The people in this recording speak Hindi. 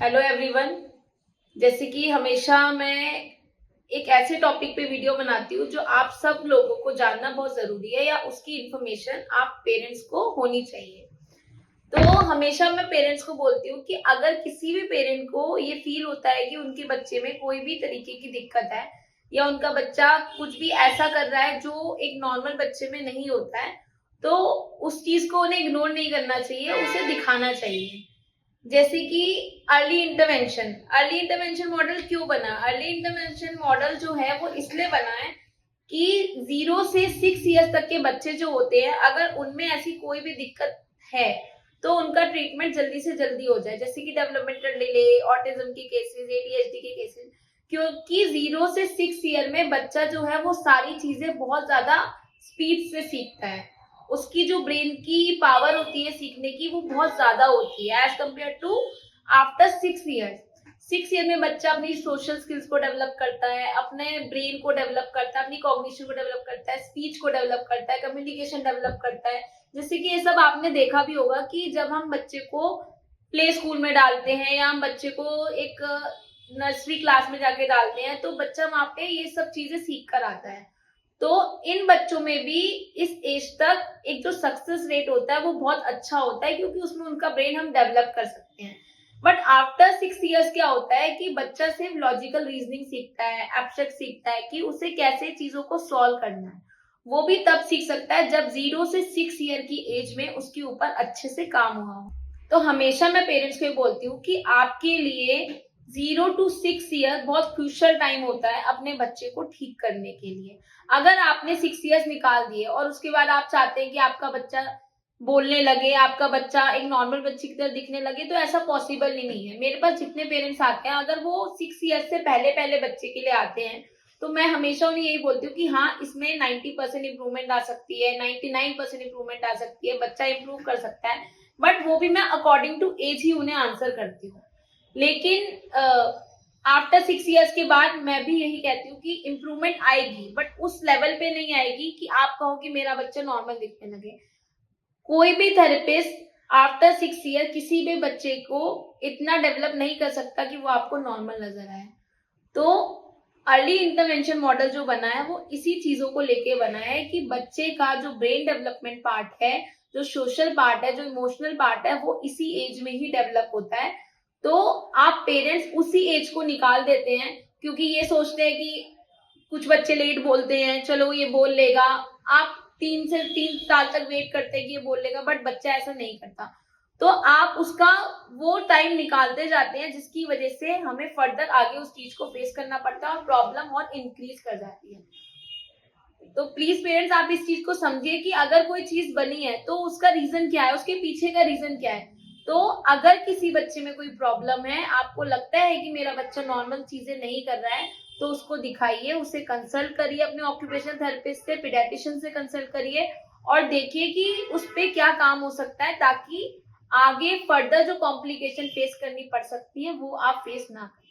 Hello everyone. जैसे कि हमेशा मैं एक ऐसे टॉपिक पे वीडियो बनाती हूँ जो आप सब लोगों को जानना बहुत जरूरी है या उसकी इंफॉर्मेशन आप पेरेंट्स को होनी चाहिए। तो हमेशा मैं पेरेंट्स को बोलती हूँ कि अगर किसी भी पेरेंट को ये फील होता है कि उनके बच्चे में कोई भी तरीके की दिक्कत है या उनका बच्चा कुछ भी ऐसा कर रहा है जो एक नॉर्मल बच्चे में नहीं होता है, तो उस चीज को उन्हें इग्नोर नहीं करना चाहिए, उसे दिखाना चाहिए। जैसे कि अर्ली इंटरवेंशन मॉडल क्यों बना? अर्ली इंटरवेंशन मॉडल जो है वो इसलिए बना है कि 0 से 6 ईयर्स तक के बच्चे जो होते हैं, अगर उनमें ऐसी कोई भी दिक्कत है तो उनका ट्रीटमेंट जल्दी से जल्दी हो जाए। जैसे कि डेवलपमेंटल डिले, ऑटिज्म के केसेस, एडीएचडी के केसेस। क्योंकि 0 से 6 ईयर में बच्चा जो है वो सारी चीजें बहुत ज्यादा स्पीड से सीखता है। उसकी जो ब्रेन की पावर होती है सीखने की वो बहुत ज्यादा होती है as compare to after 6 year. 6 year में बच्चा अपनी सोशल स्किल्स को डेवलप करता है, अपने ब्रेन को डेवलप करता है, अपनी कॉग्निशन को डेवलप करता है, स्पीच को डेवलप करता है, कम्युनिकेशन डेवलप करता है। जैसे कि ये सब आपने देखा भी होगा कि जब हम बच्चे को प्ले स्कूल में डालते हैं या हम बच्चे को एक नर्सरी क्लास में जाके डालते हैं तो बच्चा वहां पे ये सब चीजें सीख कर आता है। तो इन बच्चों में भी इस एज तक एक जो सक्सेस रेट होता है वो बहुत अच्छा होता है, क्योंकि उसमें उनका ब्रेन हम डेवलप कर सकते हैं। बट आफ्टर 6 ईयर्स क्या होता है कि बच्चा सिर्फ लॉजिकल रीजनिंग सीखता है, एब्स्ट्रैक्ट सीखता है कि उसे कैसे चीजों को सॉल्व करना है। वो भी तब सीख सकता है जब 0 से 6 ईयर की एज में उसके ऊपर अच्छे से काम हुआ हो। तो हमेशा मैं पेरेंट्स को बोलती हूँ कि आपके लिए 0 to 6 ईयर बहुत क्रूशियल टाइम होता है अपने बच्चे को ठीक करने के लिए। अगर आपने 6 ईयर्स निकाल दिए और उसके बाद आप चाहते हैं कि आपका बच्चा बोलने लगे, आपका बच्चा एक नॉर्मल बच्चे की तरह दिखने लगे, तो ऐसा पॉसिबल ही नहीं है। मेरे पास जितने पेरेंट्स आते हैं, अगर वो 6 ईयर्स से पहले पहले बच्चे के लिए आते हैं तो मैं हमेशा उन्हें यही बोलती हूँ कि हाँ, इसमें 90% इंप्रूवमेंट आ सकती है, 99% इंप्रूवमेंट आ सकती है, बच्चा इंप्रूव कर सकता है। बट वो भी मैं अकॉर्डिंग टू एज ही उन्हें आंसर करती हूँ। लेकिन आफ्टर 6 ईयर्स के बाद मैं भी यही कहती हूँ कि इम्प्रूवमेंट आएगी, बट उस लेवल पे नहीं आएगी कि आप कहो कि मेरा बच्चा नॉर्मल दिखने लगे। कोई भी थेरेपिस्ट आफ्टर 6 ईयर किसी भी बच्चे को इतना डेवलप नहीं कर सकता कि वो आपको नॉर्मल नजर आए। तो अर्ली इंटरवेंशन मॉडल जो बना है वो इसी चीजों को लेके बना है कि बच्चे का जो ब्रेन डेवलपमेंट पार्ट है, जो सोशल पार्ट है, जो इमोशनल पार्ट है, वो इसी एज में ही डेवलप होता है। तो आप पेरेंट्स उसी एज को निकाल देते हैं, क्योंकि ये सोचते हैं कि कुछ बच्चे लेट बोलते हैं, चलो ये बोल लेगा। आप 3 साल तक वेट करते हैं कि ये बोल लेगा, बट बच्चा ऐसा नहीं करता। तो आप उसका वो टाइम निकालते जाते हैं जिसकी वजह से हमें फर्दर आगे उस चीज को फेस करना पड़ता है और प्रॉब्लम और इंक्रीज कर जाती है। तो प्लीज पेरेंट्स, आप इस चीज को समझिए कि अगर कोई चीज बनी है तो उसका रीजन क्या है, उसके पीछे का रीजन क्या है। तो अगर किसी बच्चे में कोई प्रॉब्लम है, आपको लगता है कि मेरा बच्चा नॉर्मल चीजें नहीं कर रहा है, तो उसको दिखाइए, उसे कंसल्ट करिए, अपने ऑक्यूपेशनल थेरेपिस्ट से, पीडियाट्रिशियन से कंसल्ट करिए और देखिए कि उस पर क्या काम हो सकता है, ताकि आगे फर्दर जो कॉम्प्लिकेशन फेस करनी पड़ सकती है वो आप फेस ना करें।